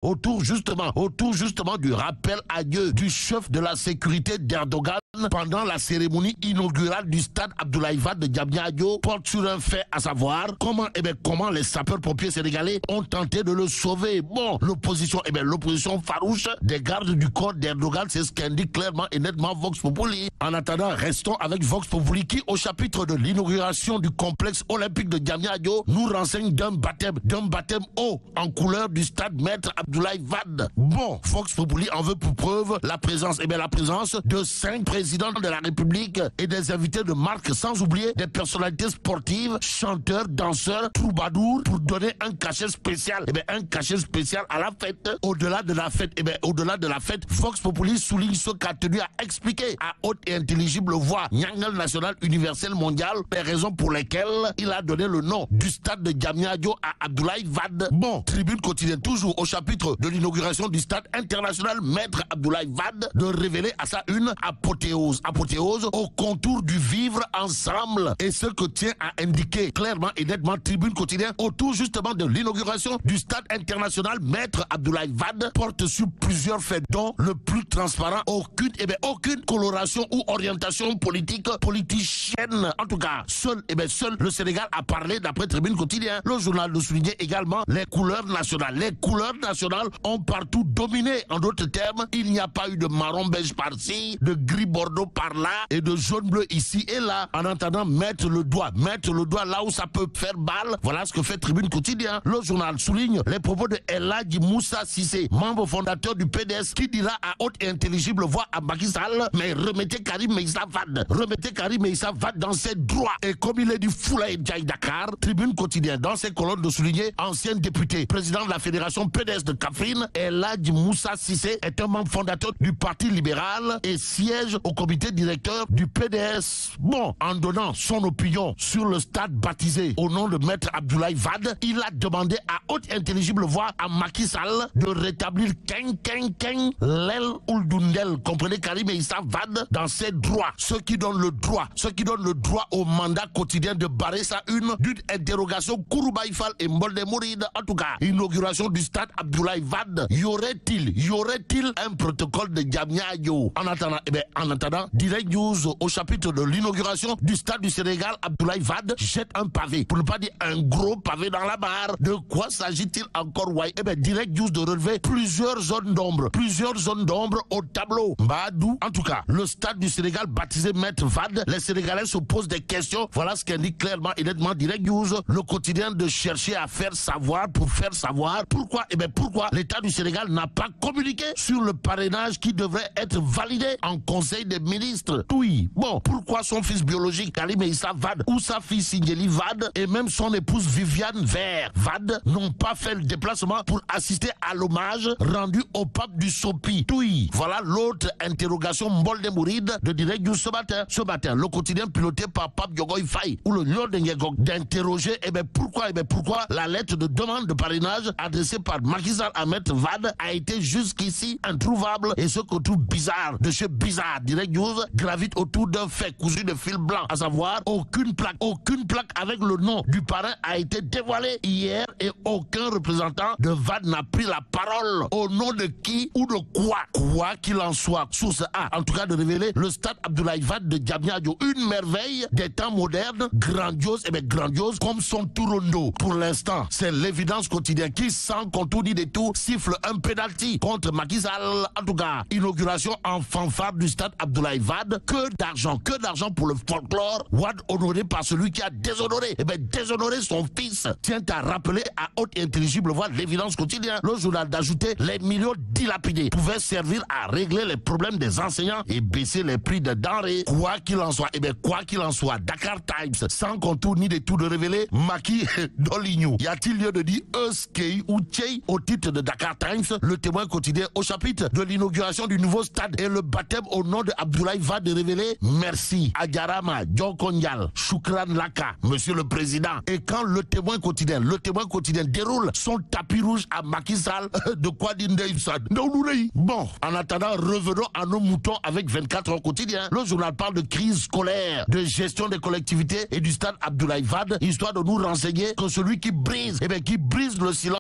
autour justement du rappel à Dieu du chef de la sécurité d'Erdogan pendant la cérémonie inaugurale du stade Abdoulaye Wade de Diamniadio porte sur un fait, à savoir comment les sapeurs-pompiers sénégalais ont tenté de le sauver. Bon, l'opposition farouche des gardes du corps d'Erdogan, c'est ce qu'indique clairement et nettement Vox Populi. En attendant, restons avec Vox Populi qui, au chapitre de l'inauguration du complexe olympique de Diamniadio, nous renseigne d'un baptême haut en couleur du stade Maître Abdoulaye Wade. Bon, Vox Populi en veut pour preuve la présence de 5 présidents de la République et des invités de marque, sans oublier des personnalités sportives, chanteurs, danseurs, troubadours, pour donner un cachet spécial, à la fête. Au-delà de la fête, Vox Populi souligne ce qu'a tenu à expliquer à haute et intelligible voix Nyangal National Universel Mondial, les raisons pour lesquelles il a donné le nom du stade de Diamniadio à Abdoulaye Wade. Bon, Tribune quotidienne toujours au chapitre de l'inauguration du stade international Maître Abdoulaye Wade de révéler à sa une apothéose au contour du vivre ensemble, et ce que tient à indiquer clairement et nettement Tribune quotidienne autour justement de l'inauguration du stade international Maître Abdoulaye Wade porte sur plusieurs faits, dont le plus transparent, aucune coloration ou orientation politicienne. En tout cas, seul le Sénégal a parlé d'après Tribune quotidienne. Le journal nous soulignait également les couleurs nationales. Les couleurs nationales ont partout dominé. En d'autres termes, il n'y a pas eu de marron beige par-ci, de gris bordeaux par-là et de jaune bleu ici et là. En attendant, mettre le doigt là où ça peut faire balle. Voilà ce que fait Tribune quotidien. Le journal souligne les propos de Elhadji Moussa Cissé, membre fondateur du PDS, qui dira à haute et intelligible voix à Macky Sall: mais remettez Karim Meïssa Wade dans ses droits. Et comme il est du Foulaye Ndiaye Dakar, Tribune quotidien dans ses colonnes de souligner ancien député, président de la fédération PDS de Kaffrine, Elhadji Moussa Cissé est un membre fondateur du Parti libéral et siège au comité directeur du PDS. Bon, en donnant son opinion sur le stade baptisé au nom de Maître Abdoulaye Wade, il a demandé à haute et intelligible voix à Macky Sall de rétablir l'El Ouldundel, comprenez Karim Meïssa Wade, dans ses droits. Ce qui donne le droit au mandat quotidien de barrer sa une d'une interrogation Kouroubaï Fall et Mbolde Mouride. En tout cas, inauguration du stade Abdoulaye Wade. Y aurait-il un protocole de Diamniadio? En attendant, Direct News au chapitre de l'inauguration du stade du Sénégal, Abdoulaye Wade jette un pavé, pour ne pas dire un gros pavé dans la barre. De quoi s'agit-il encore, ouais? Direct News de relever plusieurs zones d'ombre au tableau. Mbadou, en tout cas, le stade du Sénégal baptisé Maître Wade, les Sénégalais se posent des questions. Voilà ce qu'indique clairement et nettement Direct News, le quotidien de chercher à faire savoir pour faire savoir pourquoi l'État du Sénégal n'a pas communiqué sur le parrainage qui devrait être validé en Conseil des ministres. Oui, bon, pourquoi son fils biologique Karim Meïssa Wade ou sa fille Sindiély Wade et même son épouse Viviane Vert Wade n'ont pas fait le déplacement pour assister à l'hommage rendu au pape du Sopi? Oui, voilà l'autre interrogation Mbolde Mouride de Direct News ce matin, le quotidien piloté par Pape Diogoye Faye ou le lion d'interroger pourquoi la lettre de demande de parrainage adressée par Macky Sall à Maître Wade a été jusqu'ici introuvable. Et ce qu'on trouve bizarre de chez bizarre, Direct News gravite autour d'un fait cousu de fil blanc, à savoir aucune plaque avec le nom du parrain a été dévoilée hier et aucun représentant de Wade n'a pris la parole. Au nom de qui ou de quoi? Quoi qu'il en soit, source A, en tout cas de révéler le stade Abdoulaye Wade de Diamniadio, une merveille des temps modernes, grandiose comme son Tourondo. Pour l'instant, c'est l'évidence quotidienne qui, sans contour ni détour, siffle un penalty contre Macky Sall. En tout cas, inauguration en fanfare du stade Abdoulaye Wade. Que d'argent pour le folklore. Wade honoré par celui qui a déshonoré son fils. Tient à rappeler à haute et intelligible voix l'évidence quotidienne. Le journal d'ajouter les millions dilapidés pouvaient servir à régler les problèmes des enseignants et baisser les prix de denrées. Quoi qu'il en soit, Dakar Times, sans contour ni détour de révéler Macky Dolignou. Y a-t-il lieu de dire Euskei ou Tchei au titre de Dakar Times? Le Témoin quotidien au chapitre de l'inauguration du nouveau stade et le baptême au nom de Abdoulaye Wade de révéler merci Agarama Djokonyal Choukran Laka, monsieur le président. Et quand le Témoin quotidien déroule son tapis rouge à Macky Sall, de quoi dire bon, en attendant, revenons à nos moutons avec 24 heures quotidien. Le journal parle de crise scolaire, de gestion des collectivités et du stade Abdoulaye Wade, histoire de nous renseigner que celui qui brise le silence